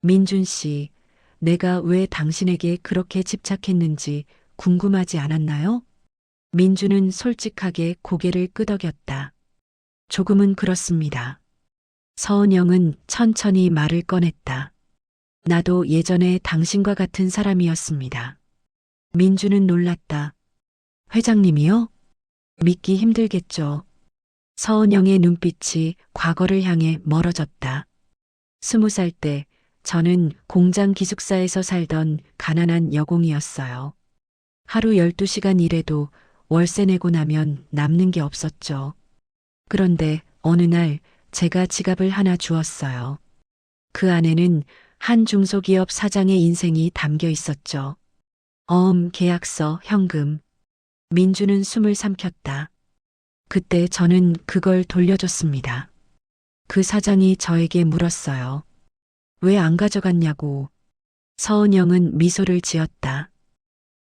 민준 씨, 내가 왜 당신에게 그렇게 집착했는지 궁금하지 않았나요? 민준은 솔직하게 고개를 끄덕였다. 조금은 그렇습니다. 서은영은 천천히 말을 꺼냈다. 나도 예전에 당신과 같은 사람이었습니다. 민준은 놀랐다. 회장님이요? 믿기 힘들겠죠. 서은영의 눈빛이 과거를 향해 멀어졌다. 20살 때 저는 공장 기숙사에서 살던 가난한 여공이었어요. 하루 12시간 일해도 월세 내고 나면 남는 게 없었죠. 그런데 어느 날 제가 지갑을 하나 주었어요. 그 안에는 한 중소기업 사장의 인생이 담겨 있었죠. 계약서, 현금. 민주는 숨을 삼켰다. 그때 저는 그걸 돌려줬습니다. 그 사장이 저에게 물었어요. 왜 안 가져갔냐고. 서은영은 미소를 지었다.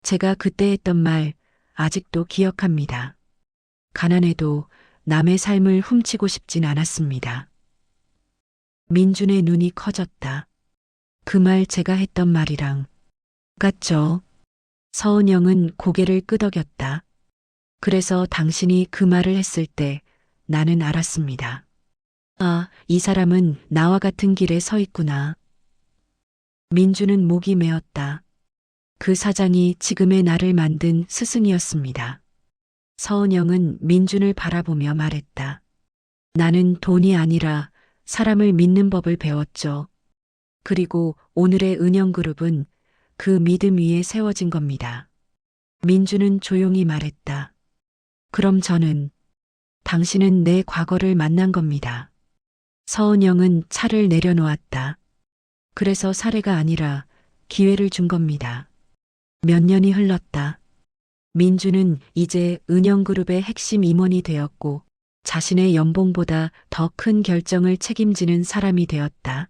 제가 그때 했던 말 아직도 기억합니다. 가난해도 남의 삶을 훔치고 싶진 않았습니다. 민준의 눈이 커졌다. 그 말 제가 했던 말이랑 같죠? 서은영은 고개를 끄덕였다. 그래서 당신이 그 말을 했을 때 나는 알았습니다. 아, 이 사람은 나와 같은 길에 서 있구나. 민주는 목이 메었다. 그 사장이 지금의 나를 만든 스승이었습니다. 서은영은 민준을 바라보며 말했다. 나는 돈이 아니라 사람을 믿는 법을 배웠죠. 그리고 오늘의 은영그룹은 그 믿음 위에 세워진 겁니다. 민주는 조용히 말했다. 그럼 저는 당신은 내 과거를 만난 겁니다. 서은영은 차를 내려놓았다. 그래서 사례가 아니라 기회를 준 겁니다. 몇 년이 흘렀다. 민주는 이제 은영그룹의 핵심 임원이 되었고 자신의 연봉보다 더 큰 결정을 책임지는 사람이 되었다.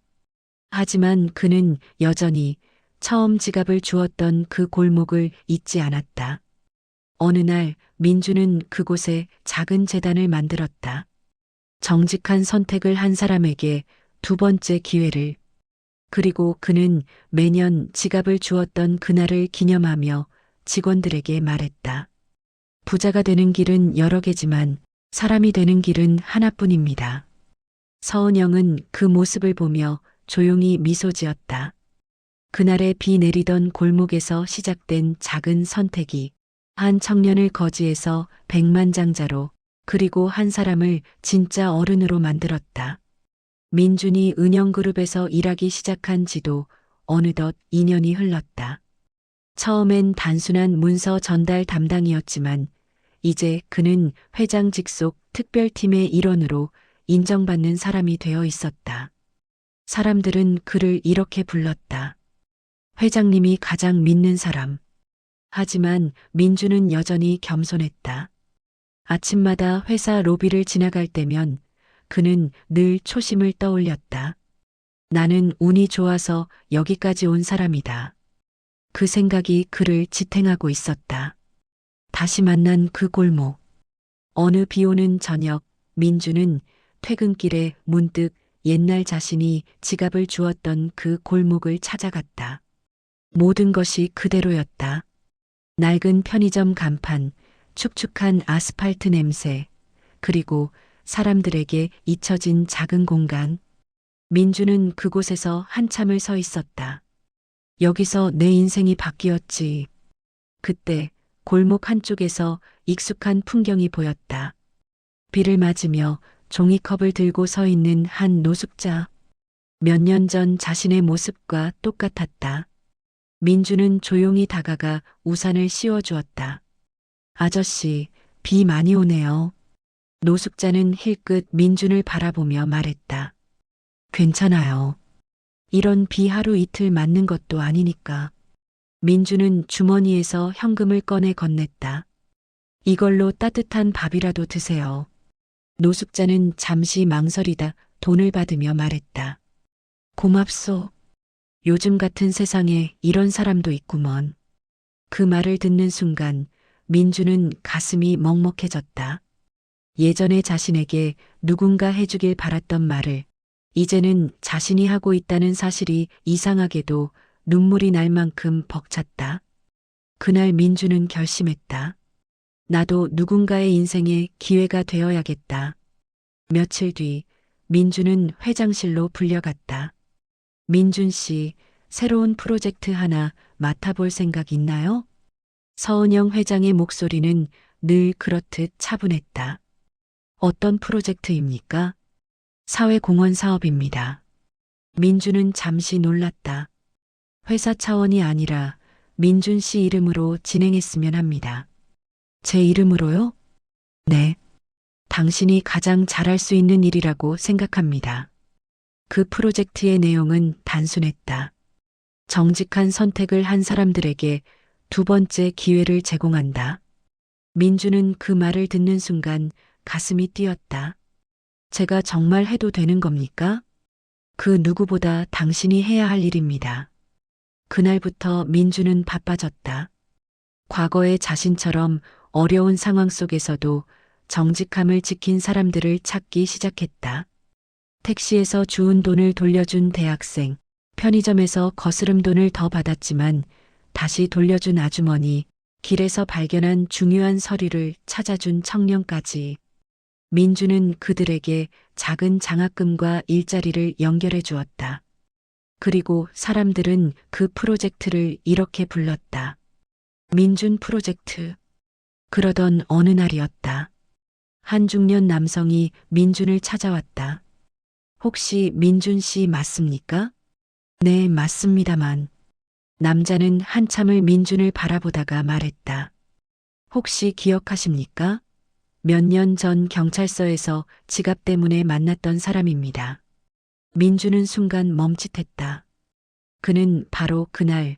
하지만 그는 여전히 처음 지갑을 주었던 그 골목을 잊지 않았다. 어느 날 민주는 그곳에 작은 재단을 만들었다. 정직한 선택을 한 사람에게 두 번째 기회를. 그리고 그는 매년 지갑을 주었던 그날을 기념하며 직원들에게 말했다. 부자가 되는 길은 여러 개지만 사람이 되는 길은 하나뿐입니다. 서은영은 그 모습을 보며 조용히 미소 지었다. 그날의 비 내리던 골목에서 시작된 작은 선택이 한 청년을 거지에서 백만장자로 그리고 한 사람을 진짜 어른으로 만들었다. 민준이 은영그룹에서 일하기 시작한 지도 어느덧 2년이 흘렀다. 처음엔 단순한 문서 전달 담당이었지만 이제 그는 회장 직속 특별팀의 일원으로 인정받는 사람이 되어 있었다. 사람들은 그를 이렇게 불렀다. 회장님이 가장 믿는 사람. 하지만 민주는 여전히 겸손했다. 아침마다 회사 로비를 지나갈 때면 그는 늘 초심을 떠올렸다. 나는 운이 좋아서 여기까지 온 사람이다. 그 생각이 그를 지탱하고 있었다. 다시 만난 그 골목. 어느 비 오는 저녁, 민주는 퇴근길에 문득 옛날 자신이 지갑을 주었던 그 골목을 찾아갔다. 모든 것이 그대로였다. 낡은 편의점 간판, 축축한 아스팔트 냄새, 그리고 사람들에게 잊혀진 작은 공간. 민주는 그곳에서 한참을 서 있었다. 여기서 내 인생이 바뀌었지. 그때 골목 한쪽에서 익숙한 풍경이 보였다. 비를 맞으며 종이컵을 들고 서 있는 한 노숙자. 몇 년 전 자신의 모습과 똑같았다. 민주는 조용히 다가가 우산을 씌워주었다. 아저씨, 비 많이 오네요. 노숙자는 힐끗 민준을 바라보며 말했다. 괜찮아요. 이런 비 하루 이틀 맞는 것도 아니니까. 민주는 주머니에서 현금을 꺼내 건넸다. 이걸로 따뜻한 밥이라도 드세요. 노숙자는 잠시 망설이다 돈을 받으며 말했다. 고맙소. 요즘 같은 세상에 이런 사람도 있구먼. 그 말을 듣는 순간 민주는 가슴이 먹먹해졌다. 예전에 자신에게 누군가 해주길 바랐던 말을 이제는 자신이 하고 있다는 사실이 이상하게도 눈물이 날 만큼 벅찼다. 그날 민주는 결심했다. 나도 누군가의 인생에 기회가 되어야겠다. 며칠 뒤 민주는 회장실로 불려갔다. 민준 씨, 새로운 프로젝트 하나 맡아볼 생각 있나요? 서은영 회장의 목소리는 늘 그렇듯 차분했다. 어떤 프로젝트입니까? 사회공헌 사업입니다. 민주는 잠시 놀랐다. 회사 차원이 아니라 민준 씨 이름으로 진행했으면 합니다. 제 이름으로요? 네. 당신이 가장 잘할 수 있는 일이라고 생각합니다. 그 프로젝트의 내용은 단순했다. 정직한 선택을 한 사람들에게 두 번째 기회를 제공한다. 민주는 그 말을 듣는 순간 가슴이 뛰었다. 제가 정말 해도 되는 겁니까? 그 누구보다 당신이 해야 할 일입니다. 그날부터 민주는 바빠졌다. 과거의 자신처럼 어려운 상황 속에서도 정직함을 지킨 사람들을 찾기 시작했다. 택시에서 주운 돈을 돌려준 대학생, 편의점에서 거스름 돈을 더 받았지만 다시 돌려준 아주머니, 길에서 발견한 중요한 서류를 찾아준 청년까지. 민주는 그들에게 작은 장학금과 일자리를 연결해 주었다. 그리고 사람들은 그 프로젝트를 이렇게 불렀다. 민준 프로젝트. 그러던 어느 날이었다. 한 중년 남성이 민준을 찾아왔다. 혹시 민준 씨 맞습니까? 네, 맞습니다만. 남자는 한참을 민준을 바라보다가 말했다. 혹시 기억하십니까? 몇 년 전 경찰서에서 지갑 때문에 만났던 사람입니다. 민주는 순간 멈칫했다. 그는 바로 그날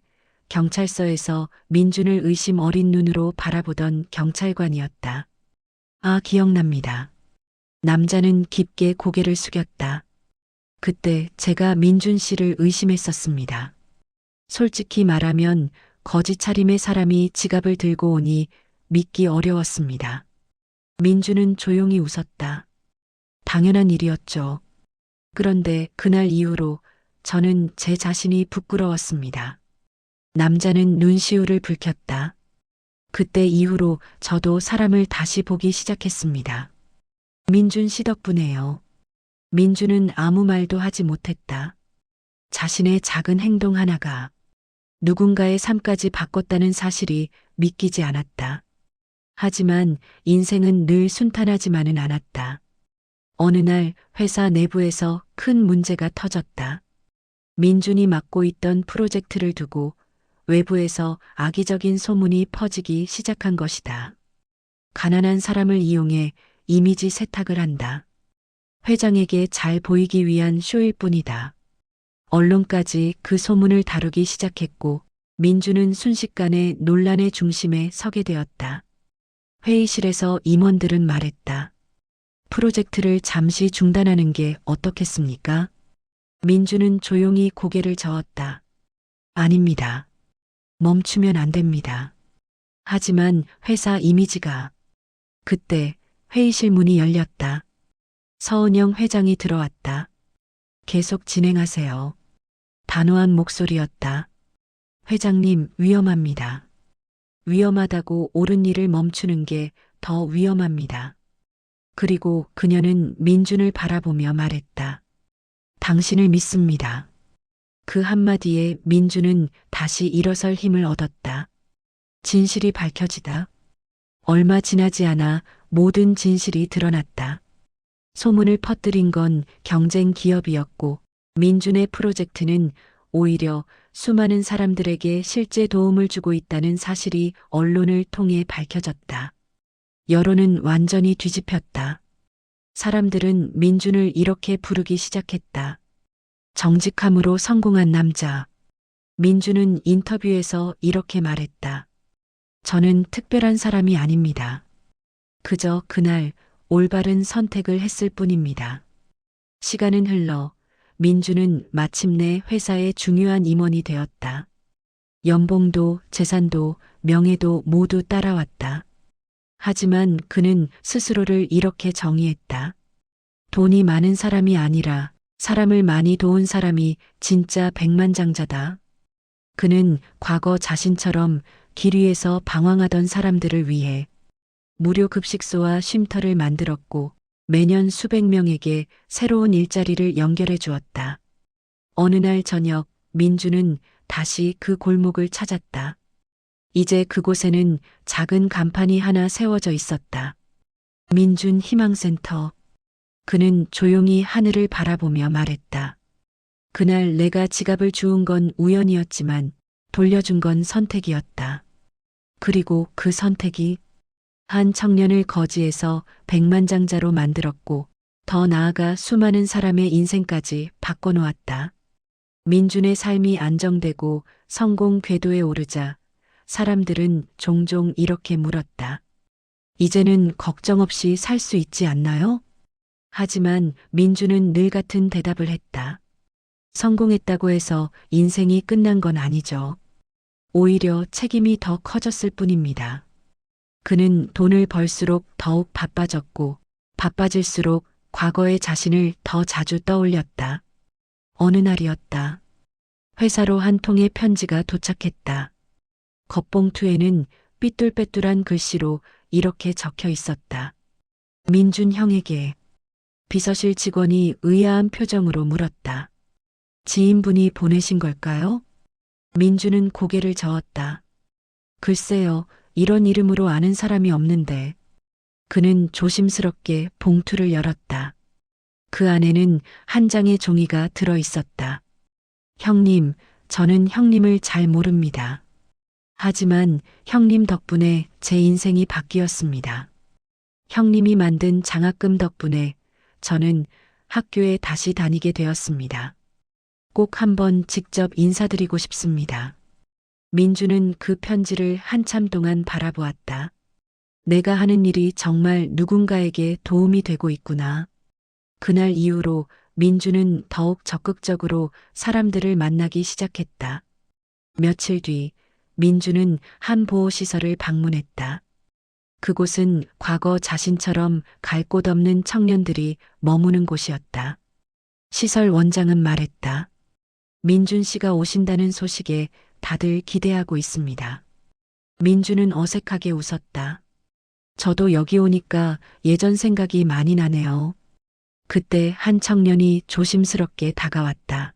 경찰서에서 민준을 의심 어린 눈으로 바라보던 경찰관이었다. 아, 기억납니다. 남자는 깊게 고개를 숙였다. 그때 제가 민준 씨를 의심했었습니다. 솔직히 말하면 거짓 차림의 사람이 지갑을 들고 오니 믿기 어려웠습니다. 민준은 조용히 웃었다. 당연한 일이었죠. 그런데 그날 이후로 저는 제 자신이 부끄러웠습니다. 남자는 눈시울을 붉혔다. 그때 이후로 저도 사람을 다시 보기 시작했습니다. 민준 씨 덕분에요. 민준은 아무 말도 하지 못했다. 자신의 작은 행동 하나가 누군가의 삶까지 바꿨다는 사실이 믿기지 않았다. 하지만 인생은 늘 순탄하지만은 않았다. 어느 날 회사 내부에서 큰 문제가 터졌다. 민준이 맡고 있던 프로젝트를 두고 외부에서 악의적인 소문이 퍼지기 시작한 것이다. 가난한 사람을 이용해 이미지 세탁을 한다. 회장에게 잘 보이기 위한 쇼일 뿐이다. 언론까지 그 소문을 다루기 시작했고 민준은 순식간에 논란의 중심에 서게 되었다. 회의실에서 임원들은 말했다. 프로젝트를 잠시 중단하는 게 어떻겠습니까? 민준은 조용히 고개를 저었다. 아닙니다. 멈추면 안 됩니다. 하지만 회사 이미지가. 그때 회의실 문이 열렸다. 서은영 회장이 들어왔다. 계속 진행하세요. 단호한 목소리였다. 회장님, 위험합니다. 위험하다고 옳은 일을 멈추는 게 더 위험합니다. 그리고 그녀는 민준을 바라보며 말했다. 당신을 믿습니다. 그 한마디에 민준은 다시 일어설 힘을 얻었다. 진실이 밝혀지다. 얼마 지나지 않아 모든 진실이 드러났다. 소문을 퍼뜨린 건 경쟁 기업이었고 민준의 프로젝트는 오히려 수많은 사람들에게 실제 도움을 주고 있다는 사실이 언론을 통해 밝혀졌다. 여론은 완전히 뒤집혔다. 사람들은 민준을 이렇게 부르기 시작했다. 정직함으로 성공한 남자. 민준은 인터뷰에서 이렇게 말했다. 저는 특별한 사람이 아닙니다. 그저 그날 올바른 선택을 했을 뿐입니다. 시간은 흘러 민준은 마침내 회사의 중요한 임원이 되었다. 연봉도 재산도 명예도 모두 따라왔다. 하지만 그는 스스로를 이렇게 정의했다. 돈이 많은 사람이 아니라 사람을 많이 도운 사람이 진짜 백만장자다. 그는 과거 자신처럼 길 위에서 방황하던 사람들을 위해 무료 급식소와 쉼터를 만들었고 매년 수백 명에게 새로운 일자리를 연결해 주었다. 어느 날 저녁 민주는 다시 그 골목을 찾았다. 이제 그곳에는 작은 간판이 하나 세워져 있었다. 민준 희망센터. 그는 조용히 하늘을 바라보며 말했다. 그날 내가 지갑을 주운 건 우연이었지만 돌려준 건 선택이었다. 그리고 그 선택이 한 청년을 거지에서 백만장자로 만들었고 더 나아가 수많은 사람의 인생까지 바꿔놓았다. 민준의 삶이 안정되고 성공 궤도에 오르자 사람들은 종종 이렇게 물었다. 이제는 걱정 없이 살 수 있지 않나요? 하지만 민준은 늘 같은 대답을 했다. 성공했다고 해서 인생이 끝난 건 아니죠. 오히려 책임이 더 커졌을 뿐입니다. 그는 돈을 벌수록 더욱 바빠졌고 바빠질수록 과거의 자신을 더 자주 떠올렸다. 어느 날이었다. 회사로 한 통의 편지가 도착했다. 겉봉투에는 삐뚤빼뚤한 글씨로 이렇게 적혀 있었다. 민준 형에게. 비서실 직원이 의아한 표정으로 물었다. 지인분이 보내신 걸까요? 민준은 고개를 저었다. 글쎄요, 이런 이름으로 아는 사람이 없는데. 그는 조심스럽게 봉투를 열었다. 그 안에는 한 장의 종이가 들어 있었다. 형님, 저는 형님을 잘 모릅니다. 하지만 형님 덕분에 제 인생이 바뀌었습니다. 형님이 만든 장학금 덕분에 저는 학교에 다시 다니게 되었습니다. 꼭 한번 직접 인사드리고 싶습니다. 민주는 그 편지를 한참 동안 바라보았다. 내가 하는 일이 정말 누군가에게 도움이 되고 있구나. 그날 이후로 민주는 더욱 적극적으로 사람들을 만나기 시작했다. 며칠 뒤 민주는 한 보호시설을 방문했다. 그곳은 과거 자신처럼 갈 곳 없는 청년들이 머무는 곳이었다. 시설 원장은 말했다. 민준 씨가 오신다는 소식에 다들 기대하고 있습니다. 민주는 어색하게 웃었다. 저도 여기 오니까 예전 생각이 많이 나네요. 그때 한 청년이 조심스럽게 다가왔다.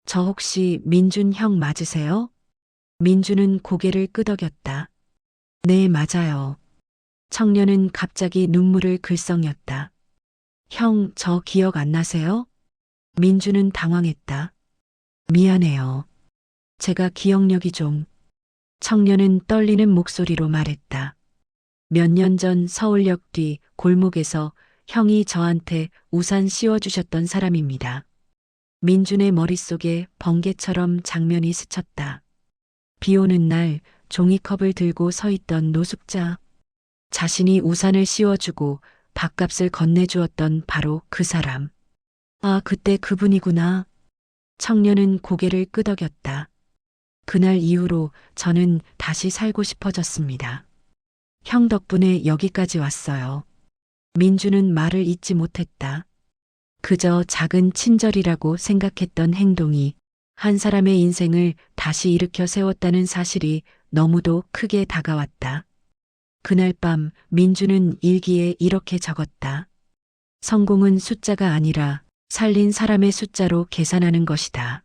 저 혹시 민준 형 맞으세요? 민주는 고개를 끄덕였다. 네, 맞아요. 청년은 갑자기 눈물을 글썽였다. 형, 저 기억 안 나세요? 민주는 당황했다. 미안해요. 제가 기억력이 좀. 청년은 떨리는 목소리로 말했다. 몇 년 전 서울역 뒤 골목에서 형이 저한테 우산 씌워주셨던 사람입니다. 민준의 머릿속에 번개처럼 장면이 스쳤다. 비 오는 날 종이컵을 들고 서 있던 노숙자. 자신이 우산을 씌워주고 밥값을 건네주었던 바로 그 사람. 아, 그때 그분이구나. 청년은 고개를 끄덕였다. 그날 이후로 저는 다시 살고 싶어졌습니다. 형 덕분에 여기까지 왔어요. 민주는 말을 잇지 못했다. 그저 작은 친절이라고 생각했던 행동이 한 사람의 인생을 다시 일으켜 세웠다는 사실이 너무도 크게 다가왔다. 그날 밤 민주는 일기에 이렇게 적었다. 성공은 숫자가 아니라 살린 사람의 숫자로 계산하는 것이다.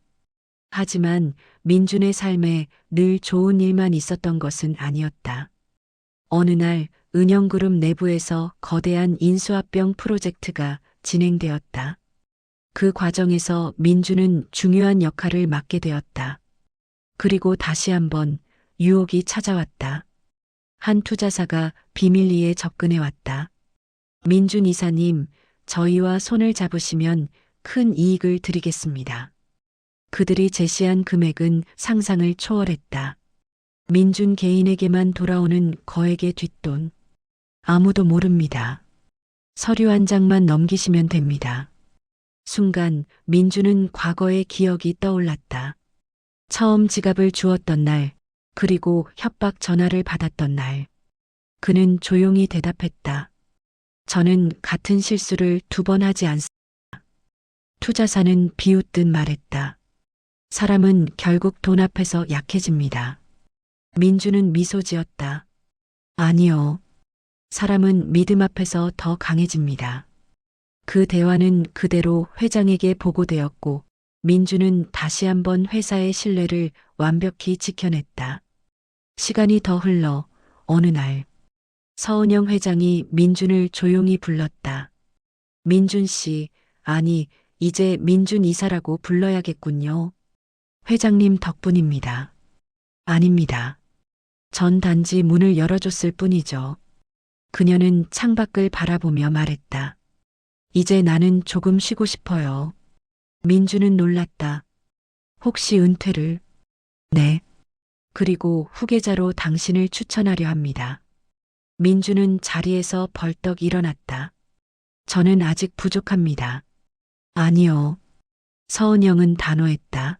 하지만 민준의 삶에 늘 좋은 일만 있었던 것은 아니었다. 어느 날 은영그룹 내부에서 거대한 인수합병 프로젝트가 진행되었다. 그 과정에서 민주는 중요한 역할을 맡게 되었다. 그리고 다시 한번 유혹이 찾아왔다. 한 투자사가 비밀리에 접근해 왔다. 민준 이사님, 저희와 손을 잡으시면 큰 이익을 드리겠습니다. 그들이 제시한 금액은 상상을 초월했다. 민준 개인에게만 돌아오는 거액의 뒷돈. 아무도 모릅니다. 서류 한 장만 넘기시면 됩니다. 순간 민주는 과거의 기억이 떠올랐다. 처음 지갑을 주었던 날, 그리고 협박 전화를 받았던 날. 그는 조용히 대답했다. 저는 같은 실수를 2번 하지 않습니다. 투자사는 비웃듯 말했다. 사람은 결국 돈 앞에서 약해집니다. 민주는 미소 지었다. 아니요. 사람은 믿음 앞에서 더 강해집니다. 그 대화는 그대로 회장에게 보고되었고, 민주는 다시 한번 회사의 신뢰를 완벽히 지켜냈다. 시간이 더 흘러 어느 날 서은영 회장이 민준을 조용히 불렀다. 민준 씨, 아니, 이제 민준 이사라고 불러야겠군요. 회장님 덕분입니다. 아닙니다. 전 단지 문을 열어줬을 뿐이죠. 그녀는 창밖을 바라보며 말했다. 이제 나는 조금 쉬고 싶어요. 민주는 놀랐다. 혹시 은퇴를? 네. 그리고 후계자로 당신을 추천하려 합니다. 민주는 자리에서 벌떡 일어났다. 저는 아직 부족합니다. 아니요. 서은영은 단호했다.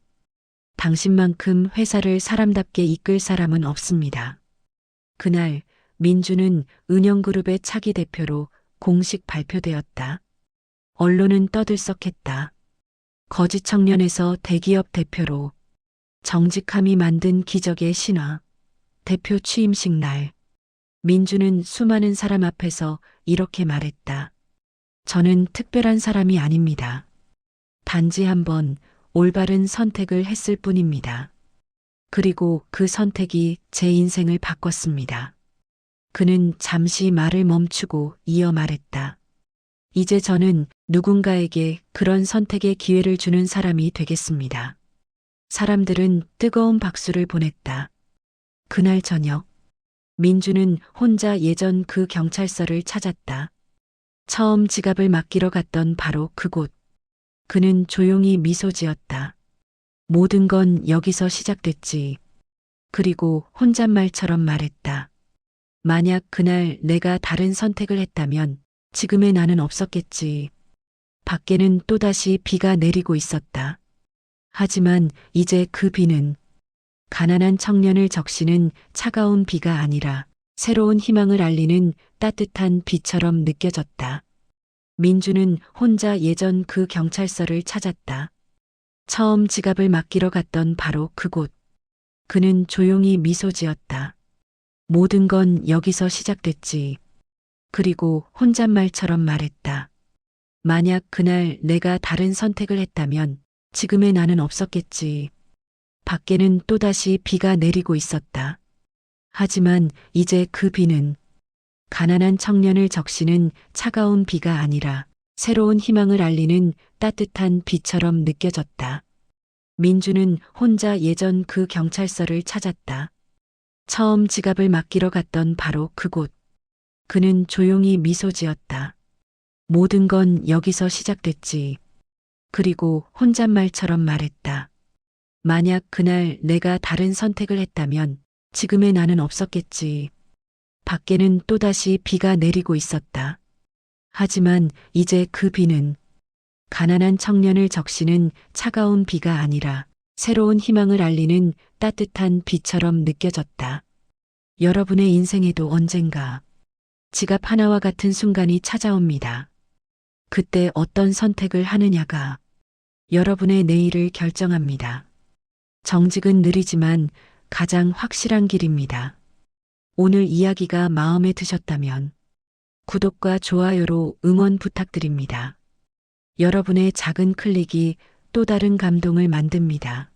당신만큼 회사를 사람답게 이끌 사람은 없습니다. 그날 민주는 은영그룹의 차기 대표로 공식 발표되었다. 언론은 떠들썩했다. 거지 청년에서 대기업 대표로 정직함이 만든 기적의 신화. 대표 취임식 날. 민주는 수많은 사람 앞에서 이렇게 말했다. 저는 특별한 사람이 아닙니다. 단지 한번 올바른 선택을 했을 뿐입니다. 그리고 그 선택이 제 인생을 바꿨습니다. 그는 잠시 말을 멈추고 이어 말했다. 이제 저는 누군가에게 그런 선택의 기회를 주는 사람이 되겠습니다. 사람들은 뜨거운 박수를 보냈다. 그날 저녁 민주는 혼자 예전 그 경찰서를 찾았다. 처음 지갑을 맡기러 갔던 바로 그곳. 그는 조용히 미소 지었다. 모든 건 여기서 시작됐지. 그리고 혼잣말처럼 말했다. 만약 그날 내가 다른 선택을 했다면 지금의 나는 없었겠지. 밖에는 또다시 비가 내리고 있었다. 하지만 이제 그 비는 가난한 청년을 적시는 차가운 비가 아니라 새로운 희망을 알리는 따뜻한 비처럼 느껴졌다. 민주는 혼자 예전 그 경찰서를 찾았다. 처음 지갑을 맡기러 갔던 바로 그곳. 그는 조용히 미소 지었다. 모든 건 여기서 시작됐지. 그리고 혼잣말처럼 말했다. 만약 그날 내가 다른 선택을 했다면 지금의 나는 없었겠지. 밖에는 또다시 비가 내리고 있었다. 하지만 이제 그 비는 가난한 청년을 적시는 차가운 비가 아니라 새로운 희망을 알리는 따뜻한 비처럼 느껴졌다. 민주는 혼자 예전 그 경찰서를 찾았다. 처음 지갑을 맡기러 갔던 바로 그곳. 그는 조용히 미소 지었다. 모든 건 여기서 시작됐지. 그리고 혼잣말처럼 말했다. 만약 그날 내가 다른 선택을 했다면 지금의 나는 없었겠지. 밖에는 또다시 비가 내리고 있었다. 하지만 이제 그 비는 가난한 청년을 적시는 차가운 비가 아니라 새로운 희망을 알리는 따뜻한 비처럼 느껴졌다. 여러분의 인생에도 언젠가 지갑 하나와 같은 순간이 찾아옵니다. 그때 어떤 선택을 하느냐가 여러분의 내일을 결정합니다. 정직은 느리지만 가장 확실한 길입니다. 오늘 이야기가 마음에 드셨다면 구독과 좋아요로 응원 부탁드립니다. 여러분의 작은 클릭이 또 다른 감동을 만듭니다.